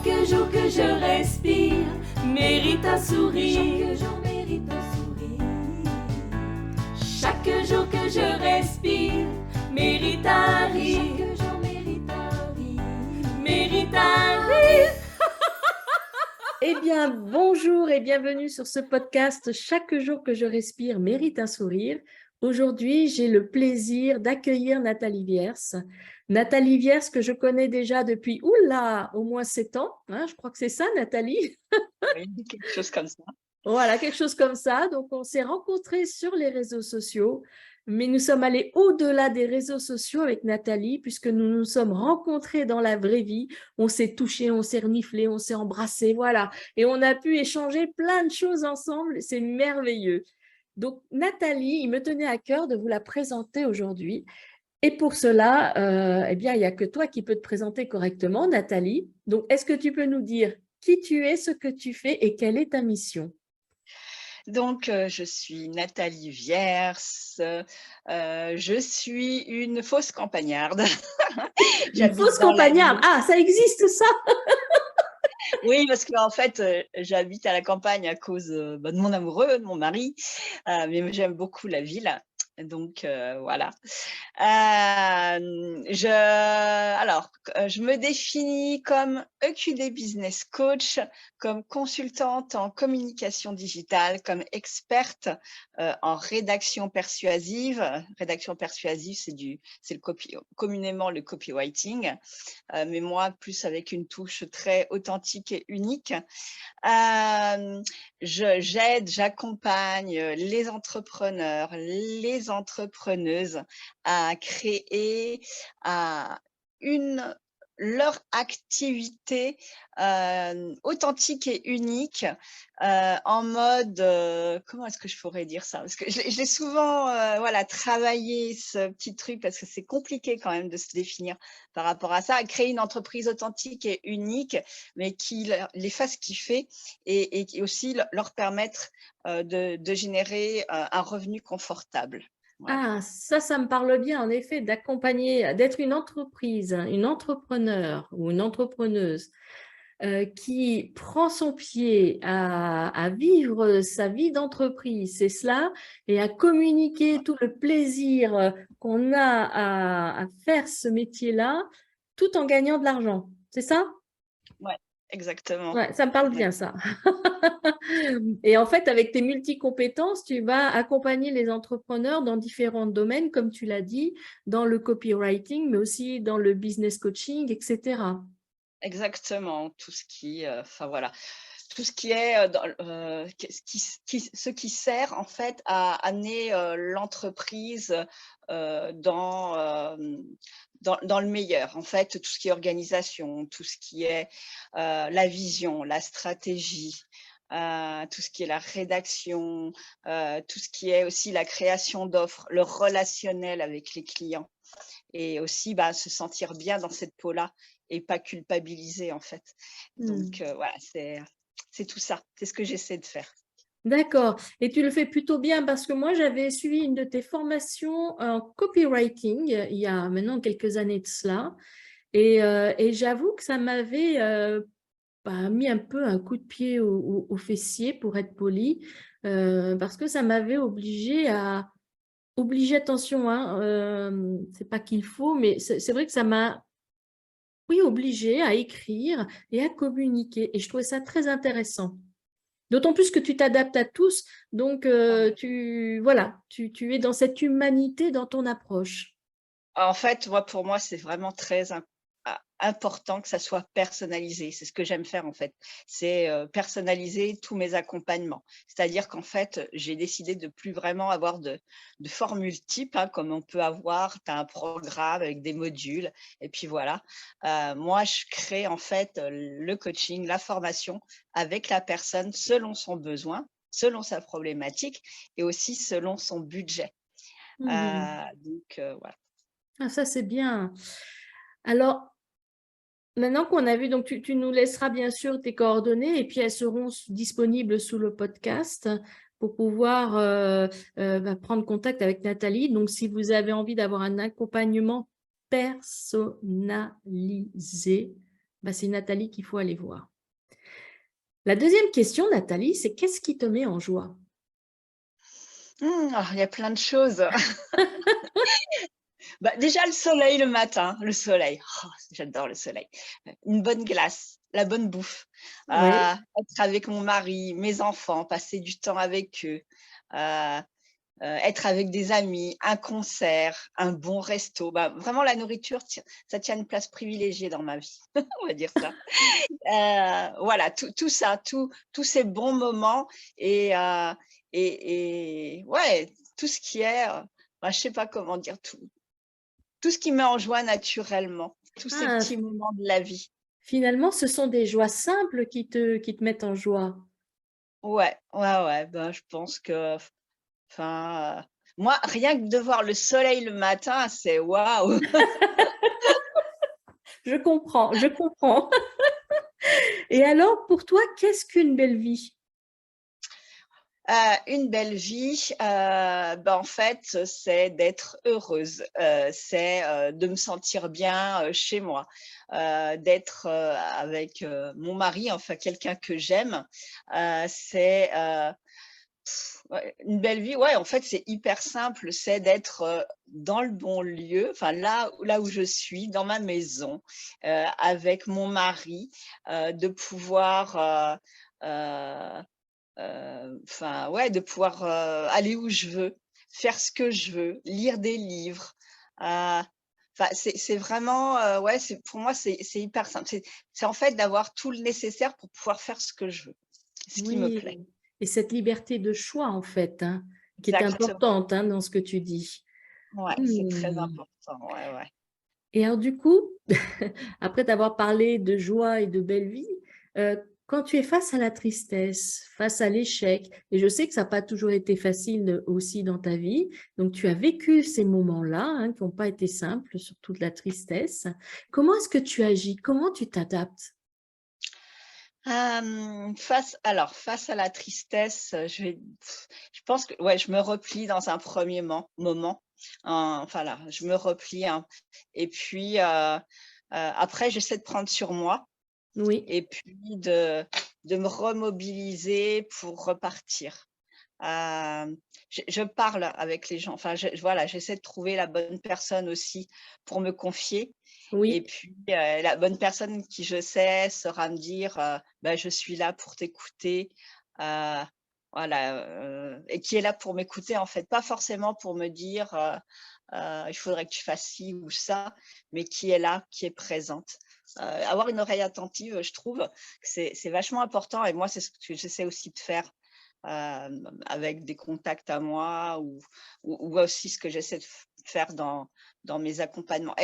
Chaque jour que je respire mérite un sourire. Chaque jour mérite un sourire. Chaque jour que je respire mérite un rire. Chaque jour mérite un rire. Mérite un rire. Eh bien, bonjour et bienvenue sur ce podcast. Chaque jour que je respire mérite un sourire. Aujourd'hui, j'ai le plaisir d'accueillir Nathalie Viers. Nathalie Viers, que je connais déjà depuis, au moins 7 ans. Je crois que c'est ça, Nathalie. Oui, quelque chose comme ça. Voilà, quelque chose comme ça. Donc, on s'est rencontrés sur les réseaux sociaux, mais nous sommes allés au-delà des réseaux sociaux avec Nathalie, puisque nous nous sommes rencontrés dans la vraie vie. On s'est touchés, on s'est reniflés, on s'est embrassés, voilà. Et on a pu échanger plein de choses ensemble. C'est merveilleux. Donc, Nathalie, il me tenait à cœur de vous la présenter aujourd'hui. Et pour cela, eh bien, il n'y a que toi qui peux te présenter correctement, Nathalie. Donc, est-ce que tu peux nous dire qui tu es, ce que tu fais et quelle est ta mission? Donc, je suis Nathalie Viers, je suis une fausse campagnarde. Une J'habite fausse dans la campagnarde. ville. Ah, ça existe ça? Oui, parce qu'en fait, j'habite à la campagne à cause, de mon amoureux, de mon mari, mais j'aime beaucoup la ville, donc voilà. Je me définis comme EQD Business Coach, comme consultante en communication digitale, comme experte en rédaction persuasive. Rédaction persuasive, c'est communément le copywriting, mais moi, plus avec une touche très authentique et unique. J'accompagne les entrepreneurs, les entrepreneuses à créer leur activité authentique et unique en mode, comment est-ce que je pourrais dire ça? Parce que je l'ai souvent travaillé ce petit truc parce que c'est compliqué quand même de se définir par rapport à ça, créer une entreprise authentique et unique, mais qui les fasse kiffer et qui aussi leur permettre de générer un revenu confortable. Voilà. Ah, ça me parle bien, en effet, d'accompagner, d'être une entreprise, une entrepreneur ou une entrepreneuse qui prend son pied à vivre sa vie d'entreprise, c'est cela, et à communiquer tout le plaisir qu'on a à faire ce métier-là, tout en gagnant de l'argent. C'est ça? Ouais, exactement. Ouais, ça me parle bien, ça. Et en fait, avec tes multi-compétences, tu vas accompagner les entrepreneurs dans différents domaines, comme tu l'as dit, dans le copywriting, mais aussi dans le business coaching, etc. Exactement, tout ce qui, tout ce qui est ce qui sert en fait à amener l'entreprise dans le meilleur. En fait, tout ce qui est organisation, tout ce qui est la vision, la stratégie, tout ce qui est la rédaction, tout ce qui est aussi la création d'offres, le relationnel avec les clients. Et aussi se sentir bien dans cette peau-là et pas culpabiliser en fait. Donc voilà, c'est tout ça, c'est ce que j'essaie de faire. D'accord. Et tu le fais plutôt bien parce que moi, j'avais suivi une de tes formations en copywriting il y a maintenant quelques années de cela. Et j'avoue que ça m'avait mis un peu un coup de pied au fessier, pour être poli, parce que ça m'avait obligé, attention, c'est pas qu'il faut, mais c'est vrai que ça m'a obligé à écrire et à communiquer. Et je trouvais ça très intéressant. D'autant plus que tu t'adaptes à tous, donc tu es dans cette humanité dans ton approche. En fait, pour moi, c'est vraiment très important que ça soit personnalisé. C'est ce que j'aime faire en fait. C'est personnaliser tous mes accompagnements. C'est-à-dire qu'en fait, j'ai décidé de plus vraiment avoir de formules types, comme on peut avoir. Tu as un programme avec des modules et puis voilà. Moi, je crée en fait le coaching, la formation avec la personne selon son besoin, selon sa problématique et aussi selon son budget. Donc voilà. Ah, ça, c'est bien. Alors, maintenant qu'on a vu, donc tu nous laisseras bien sûr tes coordonnées et puis elles seront disponibles sous le podcast pour pouvoir prendre contact avec Nathalie. Donc, si vous avez envie d'avoir un accompagnement personnalisé, bah, c'est Nathalie qu'il faut aller voir. La deuxième question, Nathalie, c'est qu'est-ce qui te met en joie? Il y a plein de choses. Bah, déjà le soleil le matin, le soleil, j'adore le soleil. Une bonne glace, la bonne bouffe, Oui. être avec mon mari, mes enfants, passer du temps avec eux, heu être avec des amis, un concert, un bon resto. Bah, vraiment la nourriture ça tient une place privilégiée dans ma vie, on va dire ça. Voilà, tout ça, tous ces bons moments et ouais, tout ce qui est, bah, je sais pas comment dire, tout ce qui met en joie naturellement, tous ces Ah, petits moments de la vie. finalement, ce sont des joies simples qui te mettent en joie. Ouais, ouais, ouais, bah, je pense que enfin, moi, rien que de voir le soleil le matin, c'est waouh! Je comprends, je comprends. Et alors, pour toi, qu'est-ce qu'une belle vie? Une belle vie, bah, en fait, c'est d'être heureuse, c'est, de me sentir bien, chez moi, d'être, avec, mon mari, enfin quelqu'un que j'aime, c'est, ouais, une belle vie, ouais, en fait, c'est hyper simple, c'est d'être, dans le bon lieu, enfin là où je suis, dans ma maison, avec mon mari, de pouvoir, heu enfin, ouais, de pouvoir, aller où je veux, faire ce que je veux, lire des livres, enfin, c'est vraiment, ouais, c'est pour moi, c'est hyper simple. C'est en fait d'avoir tout le nécessaire pour pouvoir faire ce que je veux, ce qui me plaît. Oui, et cette liberté de choix, en fait, hein, qui est Exactement. importante, hein, dans ce que tu dis. Ouais, c'est très Mmh. important, ouais, ouais. Et alors du coup, après t'avoir parlé de joie et de belle vie, quand tu es face à la tristesse, face à l'échec, et je sais que ça n'a pas toujours été facile aussi dans ta vie, donc tu as vécu ces moments-là, hein, qui n'ont pas été simples, surtout de la tristesse. Comment est-ce que tu agis? Comment tu t'adaptes? Face à la tristesse, je pense que ouais, je me replie dans un premier moment, enfin là, je me replie, hein, et puis, après j'essaie de prendre sur moi Oui, et puis de me remobiliser pour repartir. Je parle avec les gens, enfin voilà, j'essaie de trouver la bonne personne aussi pour me confier et oui. puis, la bonne personne qui je sais saura me dire, bah: «Je suis là pour t'écouter», heu, voilà, et qui est là pour m'écouter en fait, pas forcément pour me dire, «Il faudrait que tu fasses ci ou ça», mais qui est là, qui est présente. Avoir une oreille attentive, je trouve que c'est vachement important et moi, c'est ce que j'essaie aussi de faire, avec des contacts à moi ou aussi ce que j'essaie de faire dans mes accompagnements.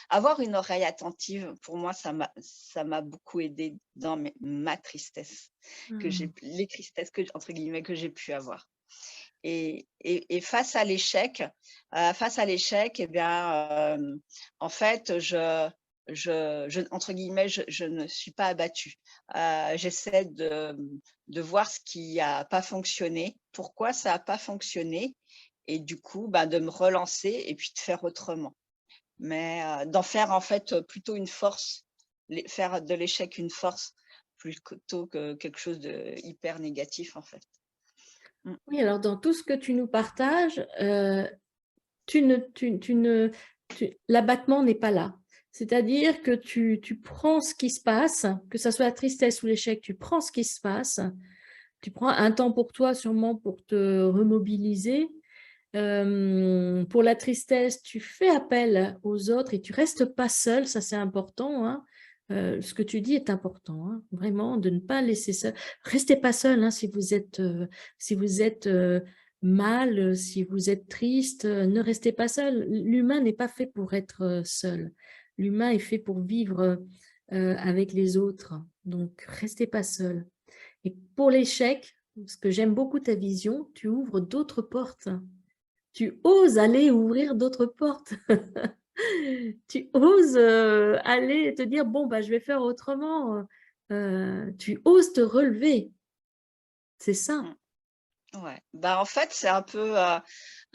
Avoir une oreille attentive, pour moi, ça m'a beaucoup aidé dans ma tristesse Ah. les tristesses que entre guillemets «que j'ai pu avoir». Et face à l'échec et bien, en fait, je entre guillemets, je ne suis pas abattue. J'essaie de voir ce qui a pas fonctionné, pourquoi ça a pas fonctionné et du coup, bah, de me relancer et puis de faire autrement. Mais, d'en faire en fait, plutôt une force, faire de l'échec une force plutôt que quelque chose de hyper négatif en fait. Mmh. Oui, alors dans tout ce que tu nous partages, tu ne tu ne l'abattement n'est pas là. C'est-à-dire que tu prends ce qui se passe, que ça soit la tristesse ou l'échec, tu prends ce qui se passe, tu prends un temps pour toi sûrement pour te remobiliser. Pour la tristesse, tu fais appel aux autres et tu restes pas seul, ça c'est important, hein. Ce que tu dis est important, hein, vraiment de ne pas laisser seul. Restez pas seul, hein, si vous êtes, mal, si vous êtes triste, ne restez pas seul. L'humain n'est pas fait pour être, seul. L'humain est fait pour vivre, avec les autres, donc restez pas seul. Et pour l'échec, parce que j'aime beaucoup ta vision, tu ouvres d'autres portes. Tu oses aller ouvrir d'autres portes. Tu oses, aller te dire: «Bon, bah, je vais faire autrement», tu oses te relever. C'est ça. Mmh. Ouais. Bah, en fait, c'est un peu,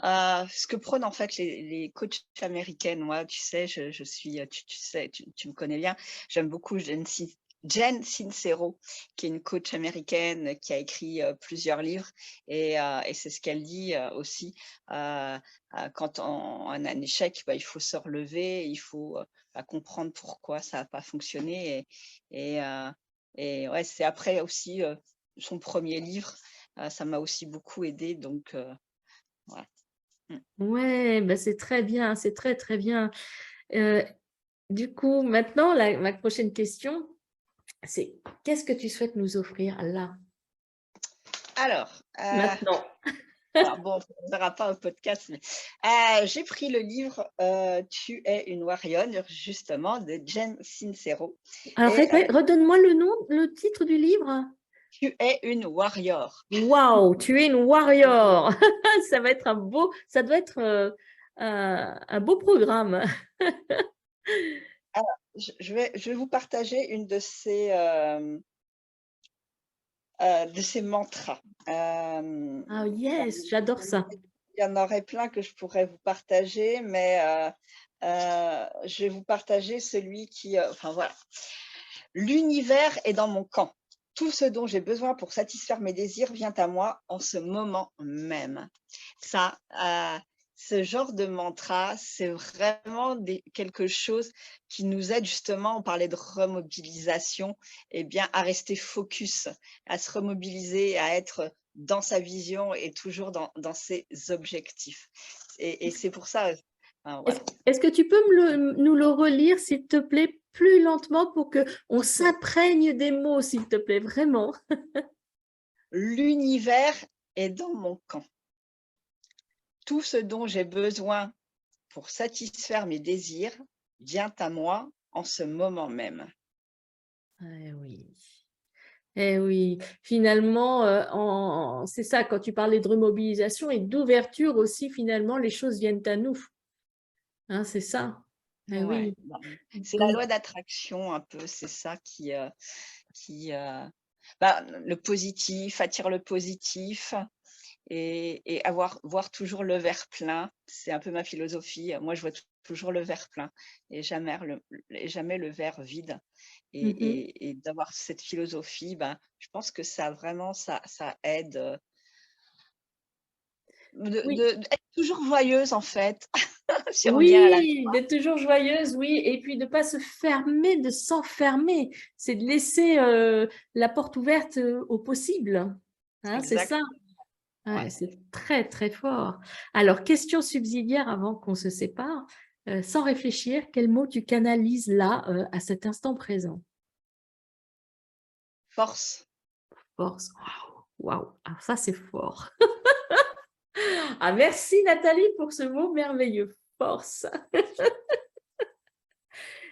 Ce que prônent en fait les coachs américaines. Moi, tu sais, je suis, tu sais, tu me connais bien, j'aime beaucoup Jen Sincero, qui est une coach américaine qui a écrit plusieurs livres et c'est ce qu'elle dit aussi. Quand on a un échec, il faut se relever, il faut comprendre pourquoi ça n'a pas fonctionné. Et ouais, c'est après aussi son premier livre, ça m'a aussi beaucoup aidé. Donc, voilà. Ouais, ben c'est très bien, c'est très, très bien. Du coup, maintenant, ma prochaine question, c'est qu'est-ce que tu souhaites nous offrir là, Alors, maintenant? alors bon, on ne verra pas un podcast, mais j'ai pris le livre Tu es une warrior, justement, de Jen Sincero. Alors, Et redonne-moi le titre du livre. Tu es une warrior. Waouh, tu es une warrior. Ça va être ça doit être un beau programme. Alors, je vais vous partager une de ces mantras. Ah yes, j'adore ça. Il y en aurait plein que je pourrais vous partager, mais je vais vous partager celui qui, enfin voilà. L'univers est dans mon camp. Tout ce dont j'ai besoin pour satisfaire mes désirs vient à moi en ce moment même. Ça, ce genre de mantra, c'est vraiment quelque chose qui nous aide justement, on parlait de remobilisation, eh bien, à rester focus, à se remobiliser, à être dans sa vision et toujours dans ses objectifs. Et c'est pour ça, voilà. Est-ce que tu peux nous le relire, s'il te plaît, plus lentement pour qu'on s'imprègne des mots, s'il te plaît, vraiment. L'univers est dans mon camp. Tout ce dont j'ai besoin pour satisfaire mes désirs vient à moi en ce moment même. Eh oui. Eh oui, finalement, c'est ça, quand tu parlais de remobilisation et d'ouverture aussi, finalement, les choses viennent à nous. Hein, c'est ça. Eh Ouais. oui. C'est la loi d'attraction un peu, c'est ça qui le positif attire le positif et voir toujours le verre plein. C'est un peu ma philosophie. Moi, je vois toujours le verre plein et jamais le verre vide. Et d'avoir cette philosophie, je pense que ça vraiment, ça aide d'être toujours joyeuse en fait. Si on revient à la Oui, d'être toujours joyeuse, oui, et puis de ne pas se fermer, de s'enfermer, c'est de laisser la porte ouverte au possible. Hein, c'est ça. Ouais, c'est très, très fort. Alors, question subsidiaire avant qu'on se sépare. Sans réfléchir, quel mot tu canalises là, à cet instant présent? Force. Force. Waouh, alors ça, c'est fort. Ah, merci Nathalie pour ce mot merveilleux. Force.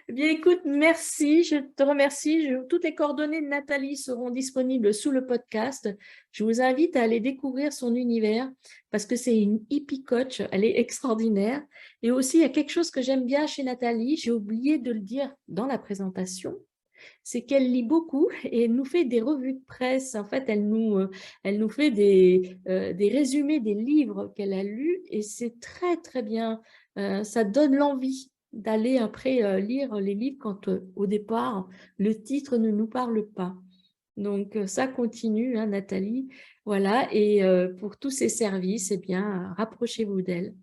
Eh bien, écoute, merci, je te remercie. Toutes les coordonnées de Nathalie seront disponibles sous le podcast. Je vous invite à aller découvrir son univers parce que c'est une hippie coach, elle est extraordinaire. Et aussi, il y a quelque chose que j'aime bien chez Nathalie, j'ai oublié de le dire dans la présentation, c'est qu'elle lit beaucoup et elle nous fait des revues de presse. En fait, elle nous fait des résumés des livres qu'elle a lus et c'est très, très bien. Ça donne l'envie d'aller après lire les livres quand au départ, le titre ne nous parle pas. Donc, ça continue, hein, Nathalie. Voilà, et pour tous ces services, eh bien, rapprochez-vous d'elle.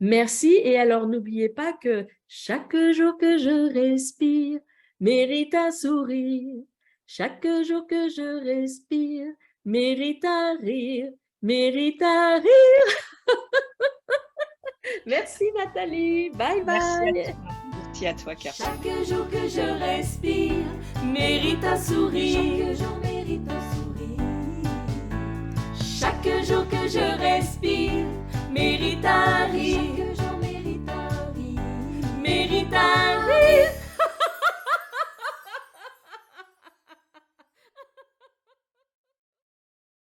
Merci, et alors n'oubliez pas que chaque jour que je respire mérite un sourire. Chaque jour que je respire mérite un rire, mérite un rire. Merci Nathalie, bye bye. Merci à toi, Carole. Chaque jour que je respire mérite un sourire. Chaque jour mérite un sourire. Chaque jour que je respire mérite un rire.